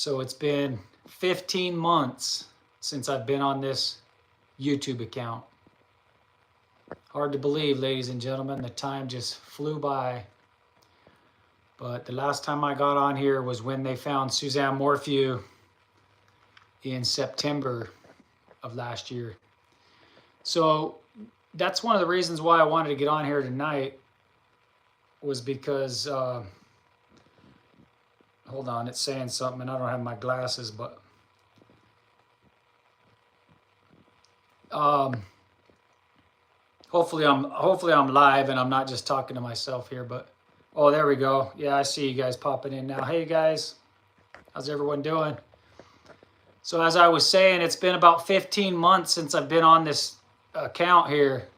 So it's been 15 months since I've been on this YouTube account. Hard to believe, ladies and gentlemen, the time just flew by. But the last time I got on here was when they found Suzanne Morphew in September of last year. So that's one of the reasons why I wanted to get on here tonight, was because hold on, it's saying something and I don't have my glasses, but hopefully I'm live and I'm not just talking to myself here. But oh, there we go. Yeah, I see you guys popping in now. Hey guys, how's everyone doing? So as I was saying, it's been about 15 months since I've been on this account here.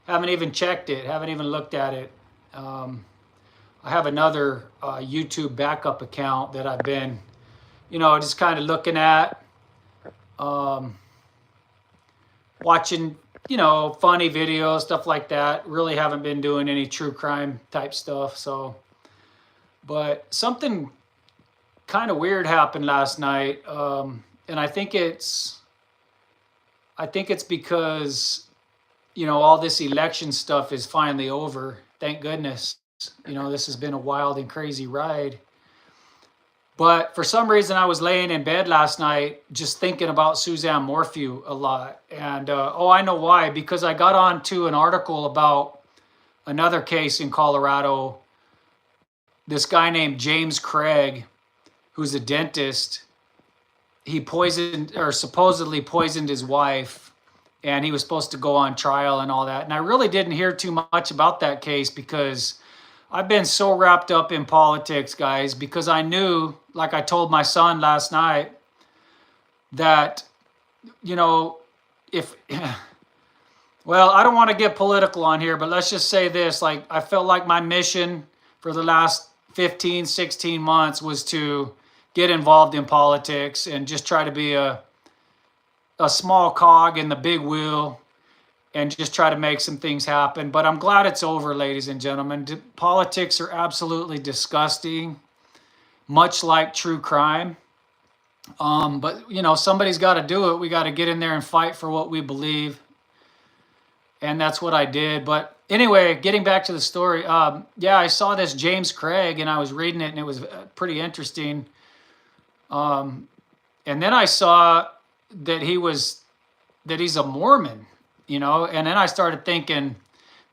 Haven't even checked it, haven't even looked at it. I have another YouTube backup account that I've been, just kind of looking at, watching, funny videos, stuff like that. Really haven't been doing any true crime type stuff. So, but something kind of weird happened last night. And I think it's because, all this election stuff is finally over. Thank goodness. This has been a wild and crazy ride. But for some reason, I was laying in bed last night just thinking about Suzanne Morphew a lot. And, I know why. Because I got onto an article about another case in Colorado. This guy named James Craig, who's a dentist, he supposedly poisoned his wife. And he was supposed to go on trial and all that. And I really didn't hear too much about that case because I've been so wrapped up in politics, guys, because I knew, like I told my son last night, that, if, well, I don't want to get political on here, but let's just say this, like, I felt like my mission for the last 15, 16 months was to get involved in politics and just try to be a small cog in the big wheel and just try to make some things happen. But I'm glad it's over, ladies and gentlemen. Politics are absolutely disgusting, much like true crime. But, somebody's got to do it. We got to get in there and fight for what we believe. And that's what I did. But anyway, getting back to the story. Yeah, I saw this James Craig and I was reading it and it was pretty interesting. And then I saw that he's a Mormon. And then I started thinking,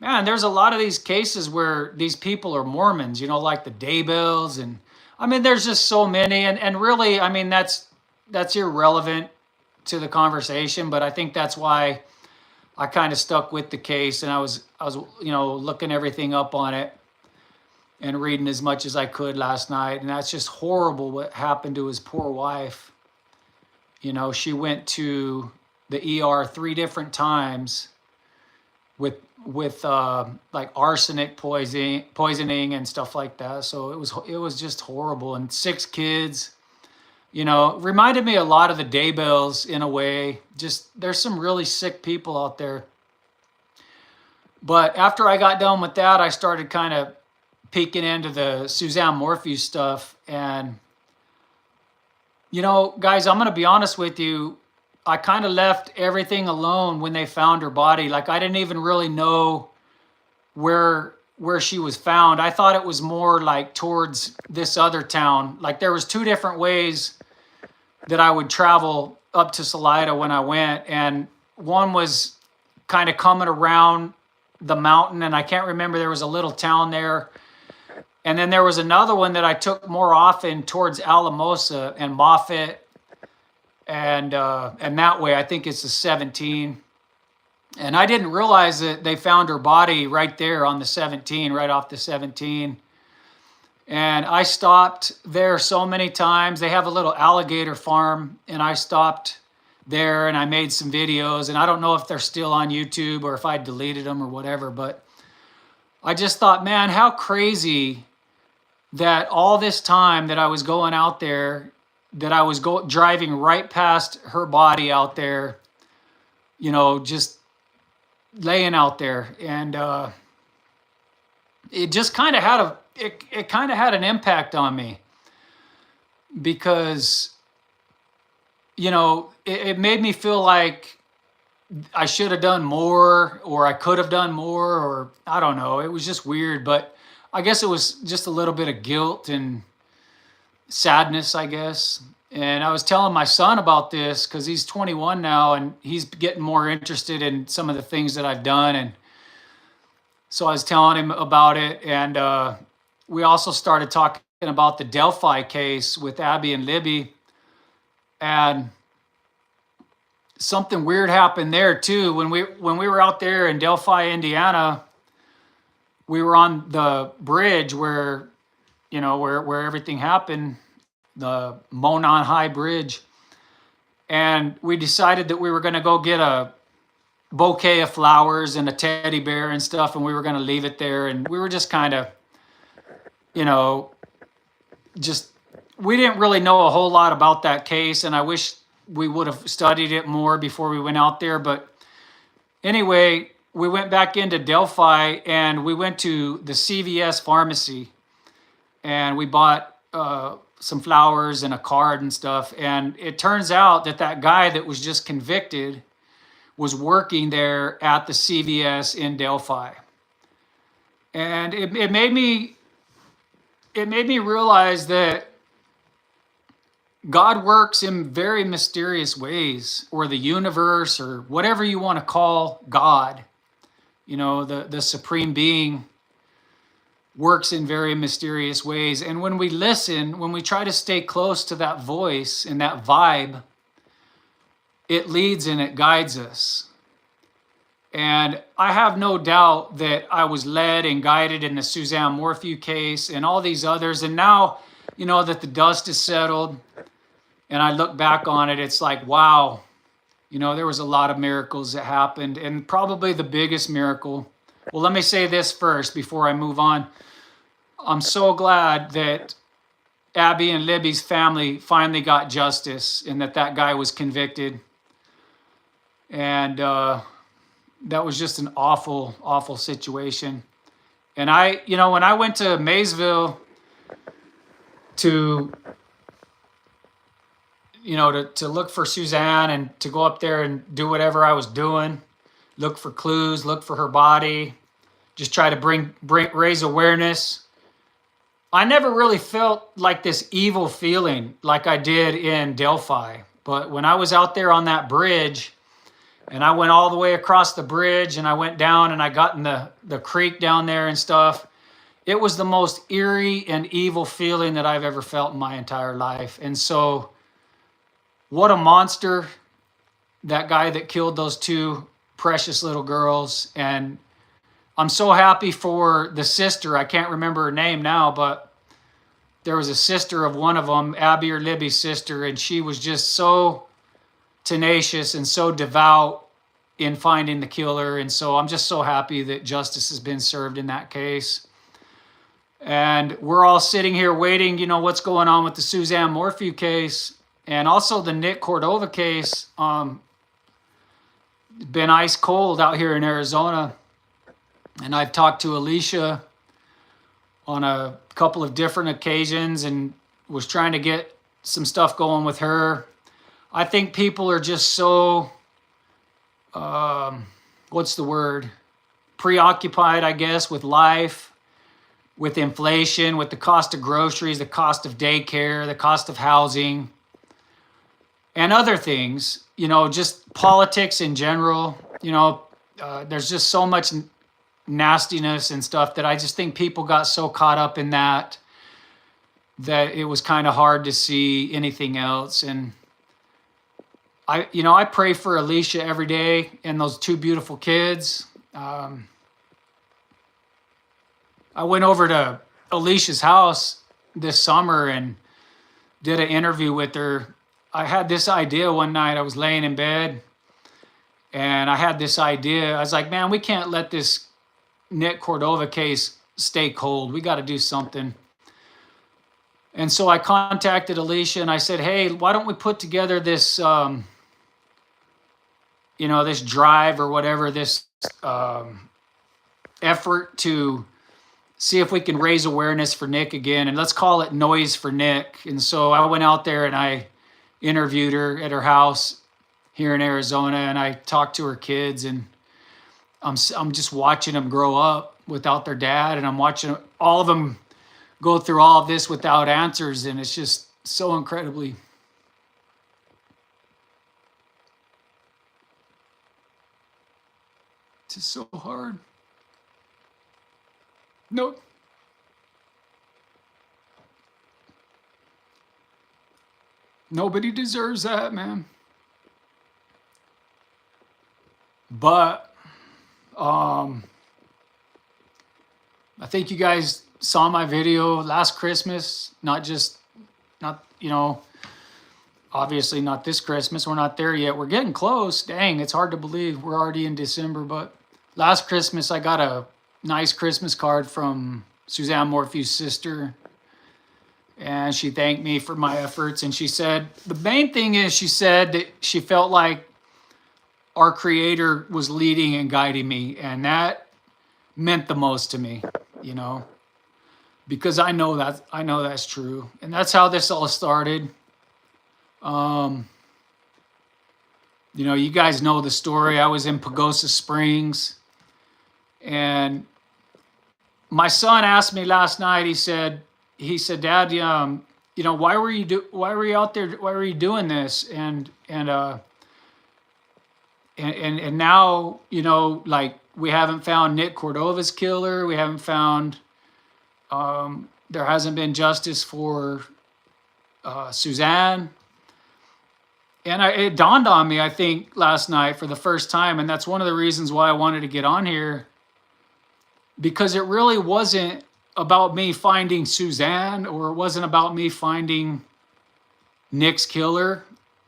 man, there's a lot of these cases where these people are Mormons, like the Daybells. And I mean, there's just so many. And really, I mean, that's irrelevant to the conversation. But I think that's why I kind of stuck with the case. And I was looking everything up on it and reading as much as I could last night. And that's just horrible what happened to his poor wife. She went to the ER 3 different times with like arsenic poisoning and stuff like that. So it was just horrible. And 6 kids, reminded me a lot of the Daybells in a way. Just there's some really sick people out there. But after I got done with that, I started kind of peeking into the Suzanne Morphew stuff. And guys, I'm going to be honest with you. I kind of left everything alone when they found her body. Like, I didn't even really know where she was found. I thought it was more like towards this other town. Like, there was 2 different ways that I would travel up to Salida when I went. And one was kind of coming around the mountain. And I can't remember, there was a little town there. And then there was another one that I took more often towards Alamosa and Moffett. And that way, I think it's the 17. And I didn't realize that they found her body right there on the 17, right off the 17. And I stopped there so many times. They have a little alligator farm, and I stopped there and I made some videos. And I don't know if they're still on YouTube or if I deleted them or whatever, but I just thought, man, how crazy that all this time that I was going out there, that I was driving right past her body out there, just laying out there. And it just kind of had an impact on me, because it made me feel like I should have done more, or I could have done more, or I don't know. It was just weird, but I guess it was just a little bit of guilt and sadness, I guess. And I was telling my son about this because he's 21 now and he's getting more interested in some of the things that I've done. And so I was telling him about it. And we also started talking about the Delphi case with Abby and Libby. And something weird happened there too. When we were out there in Delphi, Indiana, we were on the bridge where where everything happened, the Monon High Bridge. And we decided that we were going to go get a bouquet of flowers and a teddy bear and stuff, and we were going to leave it there. And we were just kind of, just, we didn't really know a whole lot about that case, and I wish we would have studied it more before we went out there. But anyway, we went back into Delphi and we went to the CVS pharmacy and we bought some flowers and a card and stuff. And it turns out that that guy that was just convicted was working there at the CVS in Delphi. And it made me realize that God works in very mysterious ways, or the universe, or whatever you want to call God. The supreme being works in very mysterious ways. And when we listen, when we try to stay close to that voice and that vibe, it leads and it guides us. And I have no doubt that I was led and guided in the Suzanne Morphew case and all these others. And now, that the dust is settled and I look back on it, it's like, wow, there was a lot of miracles that happened. And probably the biggest miracle, well, let me say this first before I move on. I'm so glad that Abby and Libby's family finally got justice and that guy was convicted. And that was just an awful, awful situation. And when I went to Maysville to look for Suzanne and to go up there and do whatever I was doing, look for clues, look for her body, just try to raise awareness. I never really felt like this evil feeling like I did in Delphi. But when I was out there on that bridge, and I went all the way across the bridge and I went down and I got in the creek down there and stuff, it was the most eerie and evil feeling that I've ever felt in my entire life. And so, what a monster, that guy that killed those two precious little girls. And I'm so happy for the sister. I can't remember her name now, but there was a sister of one of them, Abby or Libby's sister, and she was just so tenacious and so devout in finding the killer. And so I'm just so happy that justice has been served in that case. And we're all sitting here waiting, what's going on with the Suzanne Morphew case and also the Nick Cordova case. Been ice cold out here in Arizona. And I've talked to Alicia on a couple of different occasions and was trying to get some stuff going with her. I think people are just so, preoccupied, I guess, with life, with inflation, with the cost of groceries, the cost of daycare, the cost of housing, and other things, just politics in general. There's just so much nastiness and stuff that I just think people got so caught up in that it was kind of hard to see anything else. And I pray for Alicia every day and those two beautiful kids. I went over to Alicia's house this summer and did an interview with her. I had this idea one night. I was laying in bed and I had this idea. I was like, man, we can't let this Nick Cordova case stay cold. We got to do something. And so I contacted Alicia and I said, hey, why don't we put together this, this drive or whatever, this effort to see if we can raise awareness for Nick again. And let's call it Noise for Nick. And so I went out there and I interviewed her at her house here in Arizona, and I talked to her kids, and I'm just watching them grow up without their dad, and I'm watching all of them go through all of this without answers, and it's just so incredibly. It's just so hard. Nope. Nobody deserves that, man. But I think you guys saw my video last Christmas, not obviously not this Christmas. We're not there yet. We're getting close. Dang, it's hard to believe we're already in December. But last Christmas, I got a nice Christmas card from Suzanne, Morphew's sister. And she thanked me for my efforts. And she said, the main thing is, she said that she felt like our Creator was leading and guiding me. And that meant the most to me, because I know that's true. And that's how this all started. You guys know the story. I was in Pagosa Springs, and my son asked me last night. He said, Dad, why were you out there? Why were you doing this? And now, like, we haven't found Nick Cordova's killer. We haven't found, there hasn't been justice for Suzanne. And it dawned on me, I think, last night for the first time. And that's one of the reasons why I wanted to get on here, because it really wasn't about me finding Suzanne, or it wasn't about me finding Nick's killer.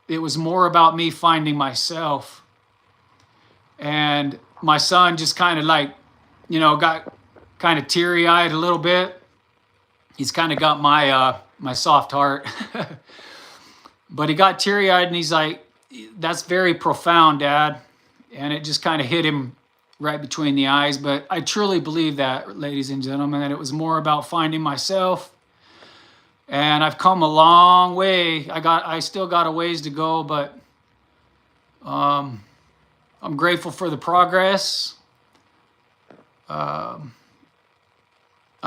It was more about me finding myself. And my son just kind of got kind of teary-eyed a little bit. He's kind of got my soft heart. But he got teary-eyed, and he's like, that's very profound, Dad. And it just kind of hit him right between the eyes. But I truly believe that, ladies and gentlemen, that it was more about finding myself. And I've come a long way. I still got a ways to go, but I'm grateful for the progress. I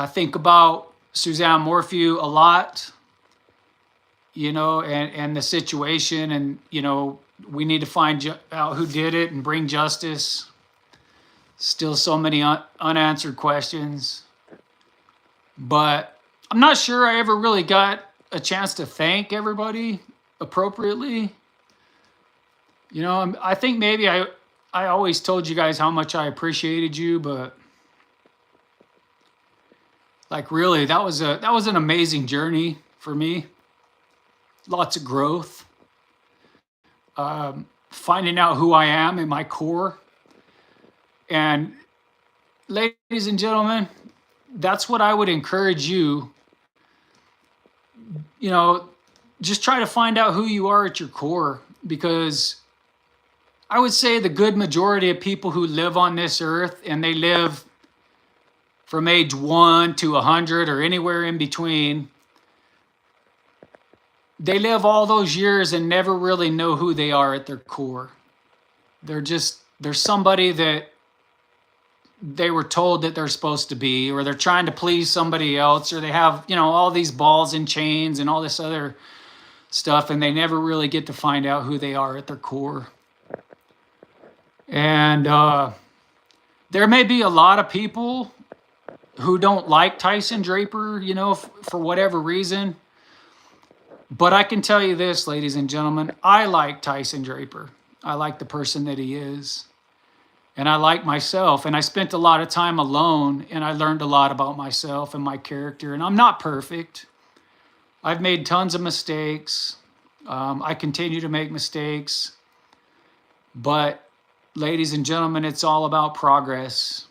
think about Suzanne Morphew a lot, and the situation, and, we need to find out who did it and bring justice. Still so many unanswered questions. But I'm not sure I ever really got a chance to thank everybody appropriately. I think maybe I always told you guys how much I appreciated you, but like, really, that was an amazing journey for me. Lots of growth. Finding out who I am in my core. And ladies and gentlemen, that's what I would encourage you. Just try to find out who you are at your core, because I would say the good majority of people who live on this earth, and they live from age 1 to 100 or anywhere in between, they live all those years and never really know who they are at their core. They're somebody that they were told that they're supposed to be, or they're trying to please somebody else, or they have, all these balls and chains and all this other stuff, and they never really get to find out who they are at their core. And there may be a lot of people who don't like Tyson Draper, for whatever reason. But I can tell you this, ladies and gentlemen, I like Tyson Draper. I like the person that he is. And I like myself. And I spent a lot of time alone, and I learned a lot about myself and my character. And I'm not perfect. I've made tons of mistakes. I continue to make mistakes. But ladies and gentlemen, it's all about progress.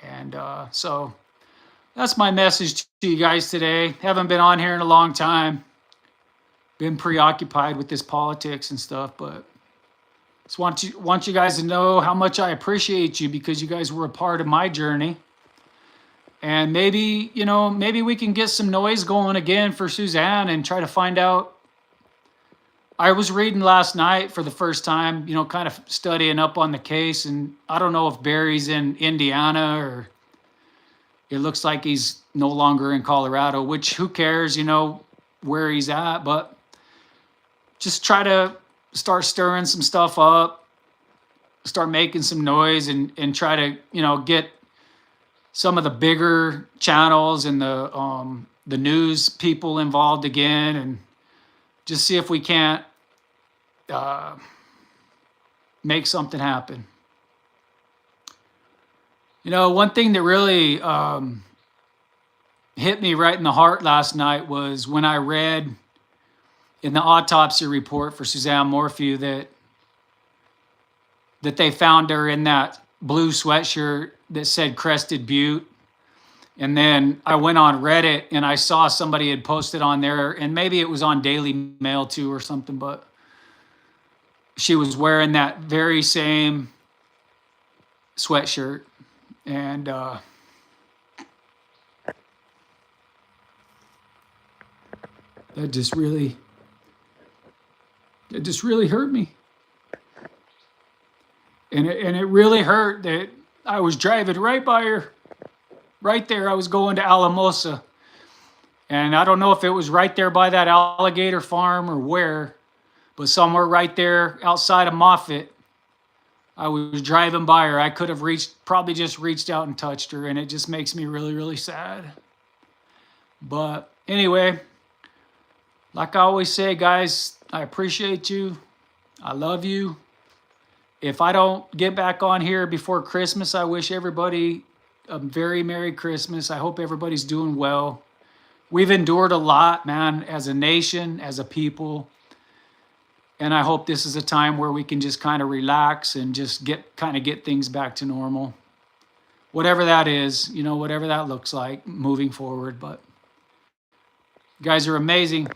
And so that's my message to you guys today. Haven't been on here in a long time. Been preoccupied with this politics and stuff, but just want you guys to know how much I appreciate you, because you guys were a part of my journey. And maybe we can get some noise going again for Suzanne, and try to find out I was reading last night for the first time, you know, kind of studying up on the case, and I don't know if Barry's in Indiana or it looks like he's no longer in Colorado, which who cares, you know, where he's at, but just try to start stirring some stuff up, start making some noise and try to, you know, get some of the bigger channels and the news people involved again, and just see if we can't make something happen. You know, one thing that really hit me right in the heart last night was when I read in the autopsy report for Suzanne Morphew that they found her in that blue sweatshirt that said Crested Butte. And then I went on Reddit and I saw somebody had posted on there, and maybe it was on Daily Mail too or something, but she was wearing that very same sweatshirt. And that just really hurt me. And it really hurt that I was driving right by her. Right there, I was going to Alamosa. And I don't know if it was right there by that alligator farm or where, but somewhere right there outside of Moffett, I was driving by her. I could have probably just reached out and touched her, and it just makes me really, really sad. But anyway, like I always say, guys, I appreciate you. I love you. If I don't get back on here before Christmas, I wish everybody a very Merry Christmas. I hope everybody's doing well. We've endured a lot, man, as a nation, as a people. And I hope this is a time where we can just kind of relax and just get things back to normal. Whatever that is, you know, whatever that looks like moving forward. But you guys are amazing.